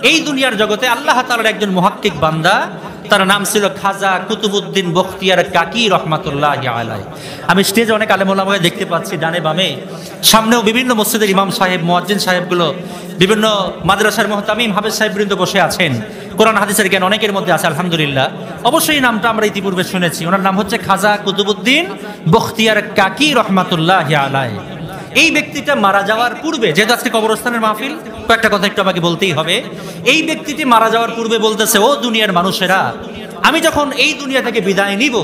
এই দুনিয়ার জগতে আল্লাহ তাআলার একজন মুহাক্কিক বান্দা, তার নাম ছিল খাজা কুতুবউদ্দিন বখতিয়ার কাকি রহমাতুল্লাহি আলাইহি। আমি স্টেজে অনেক আলেম ওলামাকে দেখতে পাচ্ছি ডানে বামে, সামনেও বিভিন্ন মসজিদের ইমাম সাহেব, মুয়াজ্জিন সাহেবগুলো, বিভিন্ন মাদ্রাসার মুহতামিম হাফেজ সাহেববৃন্দ বসে আছেন। কোরআন হাদিসের জ্ঞান অনেকের মধ্যে আছে আলহামদুলিল্লাহ। অবশ্যই নামটা আমরা ইতিপূর্বে শুনেছি। ওনার নাম হচ্ছে খাজা কুতুবউদ্দিন বখতিয়ার কাকি রহমাতুল্লাহি আলাইহি। এই ব্যক্তিটা মারা যাওয়ার পূর্বে, যেহেতু আজকে কবরস্থানের মাহফিল, কয়েকটা কথা একটু আমাকে বলতেই হবে। এই ব্যক্তিটি মারা যাওয়ার পূর্বে বলতেছে, ও দুনিয়ার মানুষেরা, আমি যখন এই দুনিয়া থেকে বিদায় নিব,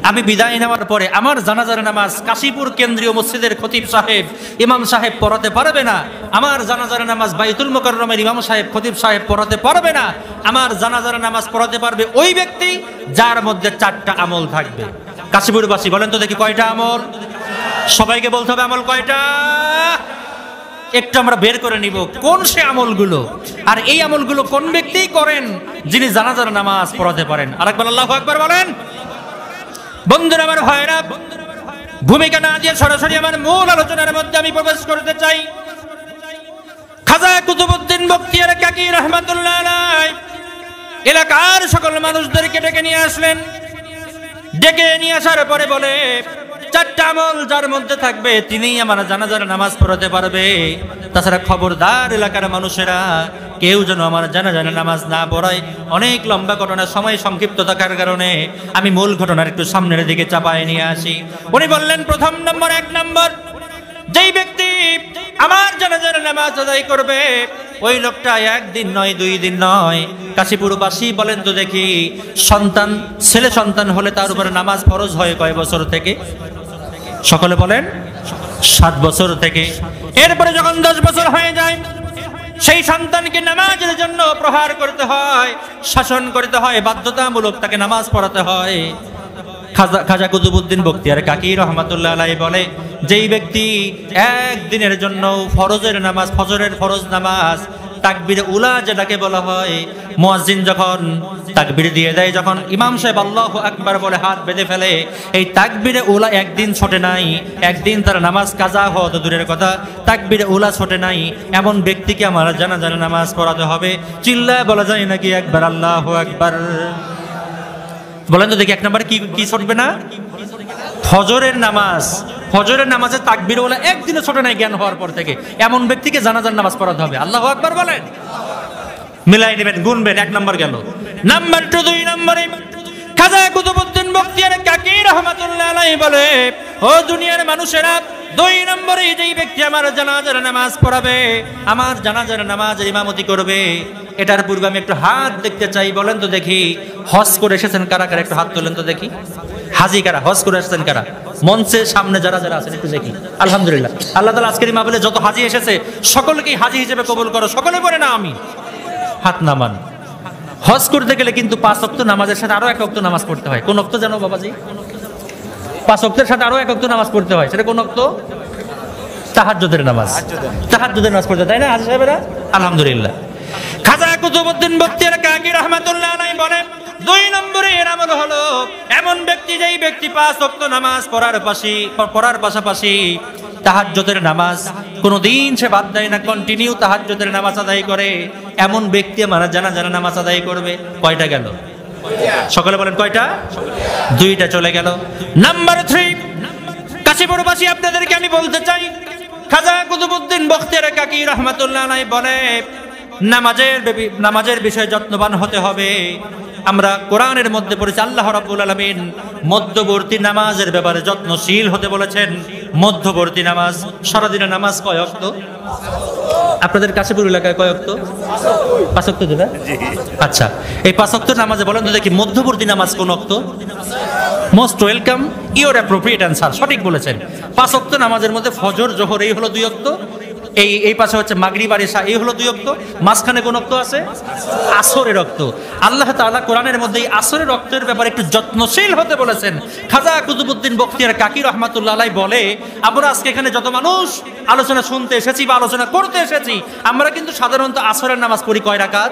আমি বিদায় নেওয়ার পরে আমার জানাজার নামাজ কাশীপুর কেন্দ্রীয় মসজিদের খতিব সাহেব, ইমাম সাহেব পড়াতে পারবে না। আমার জানাজার নামাজ বাইতুল মুকাররমের ইমাম সাহেব, খতিব সাহেব পড়াতে পারবে না। আমার জানাজার নামাজ পড়াতে পারবে ওই ব্যক্তি যার মধ্যে 4টা আমল থাকবে। কাশীপুরবাসী বলেন তো দেখি কয়টা আমল? সবাইকে বলতে হবে আমল কয়টা। একটু আমরা বের করে নিব কোন সে আমলগুলো, আর এই আমলগুলো কোন ব্যক্তি করেন যিনি জানাজার নামাজ পড়াতে পারেন। আরেকবার আল্লাহু আকবার বলেন। বন্ধুরা আমার, ভাইরা, ভূমিকা না দিয়ে সরাসরি আমার মূল আলোচনার মধ্যে আমি প্রবেশ করতে চাই। খাজা কুতুবউদ্দিন বখতিয়ার কাকি রহমাতুল্লাহ আলাইহি এলাকার সকল মানুষদেরকে ডেকে নিয়ে আসলেন। ডেকে নিয়ে আসার পরে বলে, 4টা আমল যার মধ্যে থাকবে তিনিই আমার জানাজার নামাজ পড়াতে পারবে। তাছাড়া খবরদার এলাকার মানুষেরা কেউ যেন আমার জানাজার নামাজ না পড়ায়। অনেক লম্বা ঘটনা, সময় সংক্ষিপ্ত থাকার কারণে আমি মূল ঘটনার একটু সামনের দিকে চাপায় নিয়ে আসি। উনি বললেন, প্রথম নম্বর, 1 নম্বর, যেই ব্যক্তি আমার জানাজার নামাজ আদায় করবে ওই লোকটা 1 দিন নয়, 2 দিন নয়। কাশীপুরবাসী বলেন তো দেখি, সন্তান, ছেলে সন্তান হলে তার উপরে নামাজ ফরজ হয় কয় বছর থেকে? সকলে বলেন 7 বছর থেকে। এরপরে যখন 10 বছর হয়ে যায়, সেই সন্তানকে নামাজের জন্য প্রহার করতে হয়, শাসন করতে হয়, বাধ্যতামূলক তাকে নামাজ পড়াতে হয়। খাজা কুতুবউদ্দিন বখতিয়ার কাকি রহমাতুল্লাহ আলাইহি বলে, যেই ব্যক্তি 1 দিনের জন্য ফরজের নামাজ, ফজরের ফরজ নামাজ, তাকবীরে উলা যেটাকে বলা হয়, মুয়াজ্জিন যখন তাকবীর দিয়ে দেয়, যখন ইমাম সাহেব আল্লাহু আকবার বলে হাত বেঁধে ফেলে, এই তাকবীরে উলা 1 দিন ছোটে নাই। 1 দিন তার নামাজ কাজা হওয়া তো দূরের কথা, তাকবীরে উলা ছোটে নাই। এমন ব্যক্তিকে আমার জানাজার নামাজ পড়াতে হবে। চিল্লায় বলা যায় নাকি একবার আল্লাহু আকবার? বলেন তো দেখি 1 নম্বরে কি ছুটবে না? ফজরের নামাজ। ফজরের নামাজে তাকবীর ওলা 1 দিনও ছোট নাই জ্ঞান হওয়ার পর থেকে, এমন ব্যক্তিকে জানাজার নামাজ পড়াতে হবে। আল্লাহু আকবার বলেন। মিলাই নেবেন, গুনবেন। 1 নম্বর গেল। নাম্বার 2, 2 নম্বরে খাজা কুতুবউদ্দিন বখতিয়ার কাকি রহমাতুল্লাহ আলাইহি বলে, ও দুনিয়ার মানুষেরা, 2 নম্বরে যেই ব্যক্তি আমার জানাজার নামাজ পড়াবে, আমার জানাজার নামাজের ইমামতি করবে, এটার পূর্বে আমি একটু হাত দেখতে চাই। বলেন তো দেখি, হজ করে এসেছেন কারা কারা? একটু হাত তোলেন তো দেখি। হাজি কারা? হজ করে এসেছেন কারা? মঞ্চের সামনে যারা যারা আছেন একটু দেখি। আলহামদুলিল্লাহ, আল্লাহ তাআলা আজকের এই মাহফিলে যত হাজি এসেছে সকলকেই হাজি হিসেবে কবুল করো। সকলে বলে না আমি, হাত নামান। হজ করতে গেলে কিন্তু 5 ওয়াক্ত নামাজের সাথে আরো 1 ওয়াক্ত নামাজ পড়তে হয়। কোন ওয়াক্ত জানো বাবাজি? 5 ওয়াক্তের সাথে আরো 1 ওয়াক্ত নামাজ পড়তে হয়। সেটা কোন ওয়াক্ত? তাহাজ্জুদের নামাজ। তাহাজ্জুদের নামাজ পড়তে, তাই না হাজি সাহেবেরা? আলহামদুলিল্লাহ। খাজা কুতুবউদ্দিন বখতিয়ার কাকি রাহমাতুল্লাহ আলাইহি বলেন, 2 নম্বরে এর আমল হলো এমন ব্যক্তি যেই ব্যক্তি 5 ওয়াক্ত নামাজ পড়ার পাশাপাশি তাহাজ্জুদের নামাজ কোনোদিন সে বাদ দেয় না, কন্টিনিউ তাহাজ্জুদের নামাজ আদায় করে। এমন ব্যক্তি আমার জানাজার নামাজ আদায় করবে। কয়টা গেল? সকলে বলেন কয়টা? 2টা চলে গেল। নাম্বার 3, কাশীপুরবাসী আপনাদেরকে আমি বলতে চাই, খাজা কুতুবউদ্দিন বখতিয়ার কাকি রহমাতুল্লাহ আলাইহি বলে, নামাজের বিষয়ে যত্নবান হতে হবে। আমরা কোরআনের মধ্যে পড়েছি আল্লাহ রাব্বুল আলামিন মধ্যবর্তী নামাজের ব্যাপারে যত্নশীল হতে বলেছেন। মধ্যবর্তী নামাজ, সারাদিনের নামাজ কয় ওয়াক্ত? আপনাদের কাশীপুর এলাকায় কয় ওয়াক্ত? 5 ওয়াক্ত দেবে? আচ্ছা, এই 5 ওয়াক্তের নামাজে বলেন তো দেখি মধ্যবর্তী নামাজ কোন ওয়াক্ত? Most welcome, your appropriate answer, সঠিক বলেছেন। 5 ওয়াক্ত নামাজের মধ্যে ফজর, জোহর এই হলো 2 ওয়াক্ত, এই পাশে হচ্ছে মাগরিব আর ইশা এই হলো 2 ওয়াক্ত। মাঝখানে কোন ওয়াক্ত আছে? আসরের ওয়াক্ত। আল্লাহ তাআলা কোরআনের মধ্যে এই আসরের ওয়াক্তের ব্যাপারে একটু যত্নশীল হতে বলেছেন। খাজা কুতুবউদ্দিন বখতিয়ার কাকি রাহমাতুল্লাহ আলাইহি বলে, আমরা আজকে এখানে যত মানুষ আলোচনা শুনতে এসেছি বা আলোচনা করতে এসেছি, আমরা কিন্তু সাধারণত আসরের নামাজ পড়ি কয় রাকাত?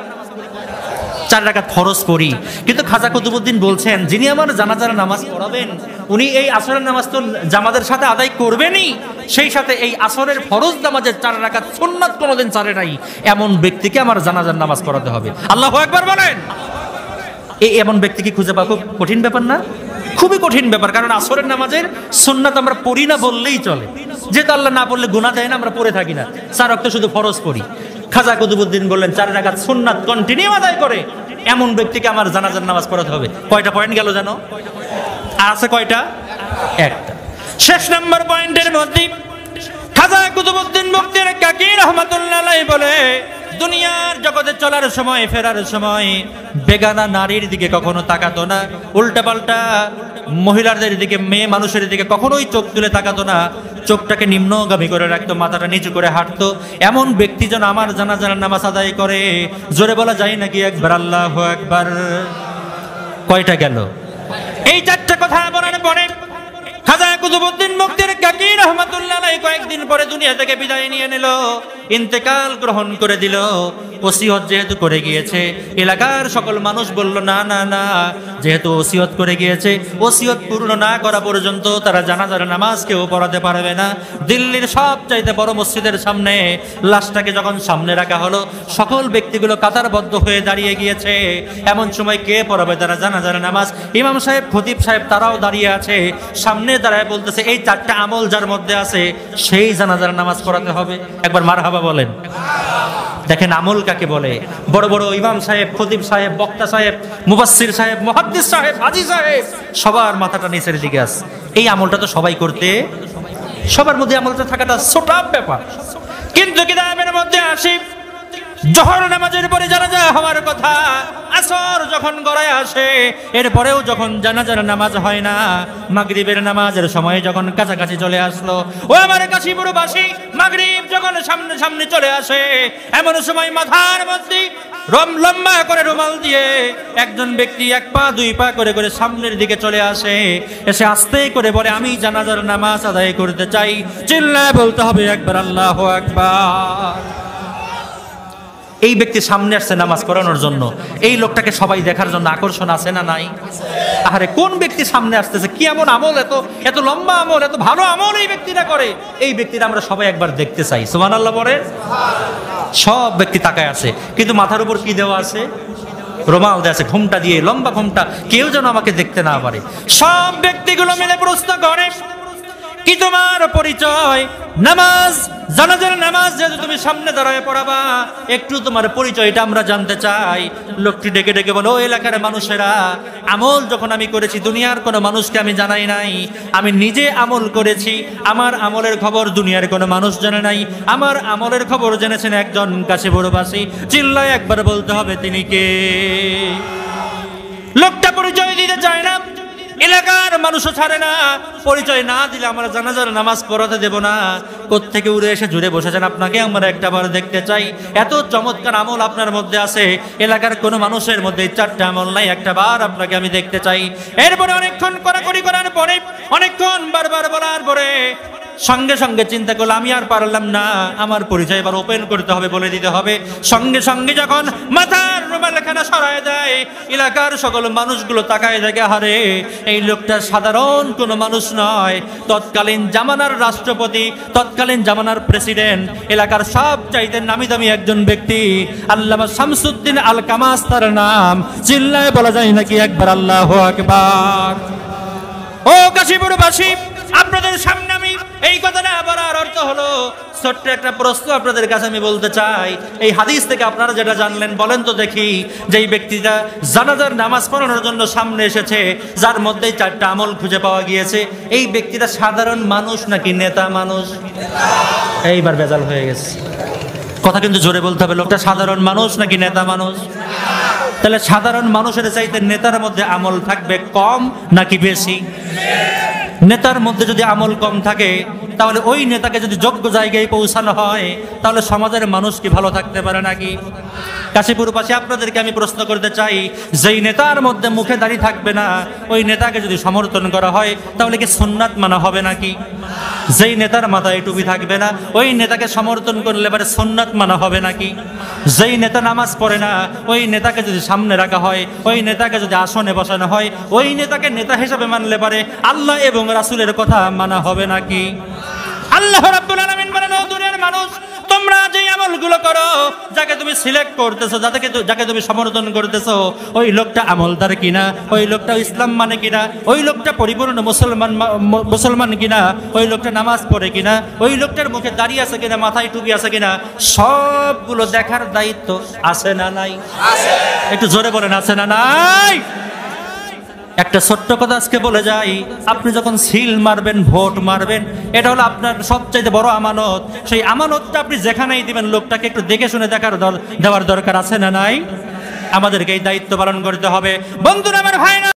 4 রাকাত ফরজ পড়ি। কিন্তু খাজা কুতুবউদ্দিন বলছেন, যিনি আমার জানাজার নামাজ পড়াবেন উনি এই আসরের নামাজ তো জামাতের সাথে আদায় করবেনই, সেই সাথে এই আসরের ফরজ নামাজের 4 রাকাত সুন্নাত কোনোদিন ছাড়ে নাই, এমন ব্যক্তিকে আমার জানাজার নামাজ পড়াতে হবে। আল্লাহু আকবার বলেন। এমন ব্যক্তিকে খুঁজে পাওয়া খুব কঠিন ব্যাপার না? খুবই কঠিন ব্যাপার, কারণ আসরের নামাজের সুন্নাত আমরা পড়ি না বললেই চলে, যেহেতু আল্লাহ না পড়লে গুনাহ দেয় না, আমরা পড়ে থাকি না, 4 ওয়াক্ত শুধু ফরজ পড়ি। খাজা কুতুবউদ্দিন বললেন 4 রাকাত সুন্নাত কন্টিনিউ আদায় করে এমন ব্যক্তিকে আমার জানাজার নামাজ পড়াতে হবে। কয়টা পয়েন্ট গেল জানো? আর আছে কয়টা? একটা। শেষ নাম্বার পয়েন্টের মধ্যে খাজা কুতুবউদ্দিন বখতিয়ার কাকি রহমাতুল্লাহ আলাইহি বলে, দুনিয়ার জগতে চলার সময়, ফেরার সময় বেগানা নারীর দিকে কখনো তাকাতো না, উল্টাপাল্টা মহিলাদের দিকে, মেয়ে মানুষের দিকে কখনোই চোখ তুলে তাকাতো না, চোখটাকে নিম্নগামী করে রাখতো, মাথাটা নিচু করে হাঁটতো। এমন ব্যক্তি যেন আমার জানাজার নামাজ আদায় করে। জোরে বলা যায় নাকি একবার আল্লাহু আকবার? কয়টা গেল? এই 4টা কথা বলার পরে খাজা কুতুবউদ্দিন বখতিয়ার কাকি রহমাতুল্লাহ আলাইহি কয়েকদিন পরে দুনিয়া থেকে বিদায় নিয়ে নিল, ইন্তেকাল গ্রহণ করে দিল। ওসিয়ত যেহেতু করে গিয়েছে, এলাকার সকল মানুষ বলল না না না, যেহেতু ওসিয়ত করে গিয়েছে, ওসিয়ত পূর্ণ না করা পর্যন্ত তারা জানাজার নামাজ কেউ পড়াতে পারবে না। দিল্লির সবচাইতে বড় মসজিদের সামনে লাশটাকে যখন সামনে রাখা হলো, সকল ব্যক্তিগুলো কাতারবদ্ধ হয়ে দাঁড়িয়ে গিয়েছে। এমন সময় কে পড়াবে তারা জানাজার নামাজ? ইমাম সাহেব, খতিব সাহেব তারাও দাঁড়িয়ে আছে, সামনে দাঁড়ায় বলতেছে এই 4টা আমল যার মধ্যে আছে সেই জানাজার নামাজ পড়াতে হবে। একবার মারহাবা বলেন। দেখেন আমল কাকে বলে। বড় বড় ইমাম সাহেব, খতিব সাহেব, বক্তা সাহেব, মুফাসসির সাহেব, মুহাদ্দিস সাহেব, হাজী সাহেব, সবার মাথাটা নিচের দিকে আছে। এই আমলটা তো সবাই করতে, সবার মধ্যে আমলটা থাকাটা ছোট ব্যাপার। কিন্তু কিতাবের মধ্যে আসি জোহর নামাজের পরে জানাজা হওয়ার কথা, আসর যখন গড়ায় আসে, এরপরেও যখন জানাজার নামাজ হয় না, মাগরিবের নামাজের সময় যখন কাছাকাছি চলে আসলো, ও আমার কাশীপুরবাসী, মাগরিব যখন সামনে সামনে চলে আসে, এমন সময় মাথার মধ্যে লম্বা করে রুমাল দিয়ে একজন ব্যক্তি 1 পা 2 পা করে করে সামনের দিকে চলে আসে, এসে আস্তে করে বলে আমি জানাজার নামাজ আদায় করতে চাই। চিল্লায় বলতে হবে একবার আল্লাহু আকবার। এই ব্যক্তি সামনে আসছে নামাজ পড়ানোর জন্য, এই লোকটাকে সবাই দেখার জন্য আকর্ষণ আছে না নাই? আরে কোন ব্যক্তি সামনে আসতেছে, কি এমন আমল, এত এত লম্বা আমল, এত ভালো আমল এই ব্যক্তিটা করে, এই ব্যক্তিটা আমরা সবাই একবার দেখতে চাই। সুবহানাল্লাহ বলে। সব ব্যক্তি তাকায় আছে, কিন্তু মাথার উপর কি দেওয়া আছে? রুমাল দেওয়া আছে, ঘুমটা দিয়ে, লম্বা ঘুমটা, কেউ যেন আমাকে দেখতে না পারে। সব ব্যক্তিগুলো মিলে প্রশ্ন করে কি তোমার পরিচয়? নামাজ, জানাজার নামাজ যেহেতু তুমি সামনে দাঁড়ায় পড়াবা, একটু তোমার পরিচয়টা আমরা জানতে চাই। লোকটি ডেকে ডেকে বলো, ও এলাকার মানুষেরা, আমল যখন আমি করেছি দুনিয়ার কোনো মানুষকে আমি জানাই নাই, আমি নিজে আমল করেছি, আমার আমলের খবর দুনিয়ার কোনো মানুষ জানে নাই, আমার আমলের খবর জেনেছেন একজন কাশীপুরবাসী। চিল্লায় একবার বলতে হবে তিনি কে? লোকটা পরিচয় দিতে চায় না, এলাকার মানুষও ছাড়ে না, পরিচয় না দিলে আমরা জানাজার নামাজ পড়াতে দেব না। কোত্থেকে উড়ে এসে জুড়ে বসেছেন, আপনাকে আমরা একটাবার দেখতে চাই। এত চমৎকার আমল আপনার মধ্যে আছে, এলাকার কোনো মানুষের মধ্যে 4টা আমল নাই, একটাবার আপনাকে আমি দেখতে চাই। এরপরে অনেকক্ষণ কড়াকড়ি করার পরে, অনেকক্ষণ বারবার বলার পরে সঙ্গে সঙ্গে চিন্তা করলো আমি আর পারলাম না, আমার পরিচয় এবার ওপেন করতে হবে, বলে দিতে হবে। সঙ্গে সঙ্গে যখন মাথার রুমালখানা সরায় দেয়, এলাকার সকল মানুষগুলো তাকায় দেখে, হারে এই লোকটা সাধারণ কোনো মানুষ নয়, তৎকালীন জামানার রাষ্ট্রপতি, তৎকালীন জামানার প্রেসিডেন্ট, এলাকার সব চাইতে নামি দামি একজন ব্যক্তি, আল্লামা শামসুদ্দিন আল কামাস তার নাম। চিল্লায় বলা যায় নাকি একবার আল্লাহু আকবার? ও কাশীপুরবাসী, আপনাদের সামনে আমি এই কথাটা বলার অর্থ হলো, ছোট্ট একটা প্রশ্ন আপনাদের কাছে আমি বলতে চাই। এই হাদিস থেকে আপনারা যেটা জানলেন, বলেন তো দেখি, যেই ব্যক্তিটা জানাজার নামাজ পড়ানোর জন্য সামনে এসেছে, যার মধ্যে 4টা আমল খুঁজে পাওয়া গিয়েছে, এই ব্যক্তিটা সাধারণ মানুষ নাকি নেতা মানুষ? এইবার ভেজাল হয়ে গেছে। কথা কিন্তু জোরে বলতে হবে, লোকটা সাধারণ মানুষ নাকি নেতা মানুষ? তাহলে সাধারণ মানুষের চাইতে নেতার মধ্যে আমল থাকবে কম নাকি বেশি? নেতার মধ্যে যদি আমল কম থাকে, তাহলে ওই নেতাকে যদি যোগ্য জায়গায় পৌঁছানো হয়, তাহলে সমাজের মানুষ কি ভালো থাকতে পারে নাকি? কাশীপুরবাসী, আপনাদেরকে আমি প্রশ্ন করতে চাই, যেই নেতার মধ্যে মুখে দাড়ি থাকবে না, ওই নেতাকে যদি সমর্থন করা হয়, তাহলে কি সুন্নাত মানা হবে নাকি? যেই নেতার মাথায় টুপি থাকবে না, ওই নেতাকে সমর্থন করলে এবারে সুন্নাত মানা হবে নাকি? যেই নেতা নামাজ পড়ে না, ওই নেতাকে যদি সামনে রাখা হয়, ওই নেতাকে যদি আসনে বসানো হয়, ওই নেতাকে নেতা হিসেবে মানলে পারে আল্লাহ এবং রাসূলের কথা মানা হবে নাকি? আল্লাহ রাব্বুল আলামিন বলেন, ও দুনিয়ার মানুষ, তোমরা যে আমলগুলো করো, যাকে তুমি সিলেক্ট করতেছো, যাকে তুমি সমর্থন করতেছো, ওই লোকটা আমলদার কিনা, ওই লোকটা ইসলাম মানে কিনা, ওই লোকটা পরিপূর্ণ মুসলমান কিনা, ওই লোকটা নামাজ পড়ে কিনা, ওই লোকটার মুখে দাড়ি আছে কিনা, মাথায় টুপি আছে কিনা, সবগুলো দেখার দায়িত্ব আছে না নাই? একটু জোরে বলেন, আছে না নাই? একটা ছোট্ট কথা আজকে বলে যাই, আপনি যখন সিল মারবেন, ভোট মারবেন, এটা হলো আপনার সবচাইতে বড় আমানত। সেই আমানতটা আপনি যেখানেই দিবেন, লোকটাকে একটু দেখে শুনে দেওয়ার দরকার আছে না নাই? আমাদেরকে এই দায়িত্ব পালন করতে হবে। বন্ধুরা, আমার ভাইরা,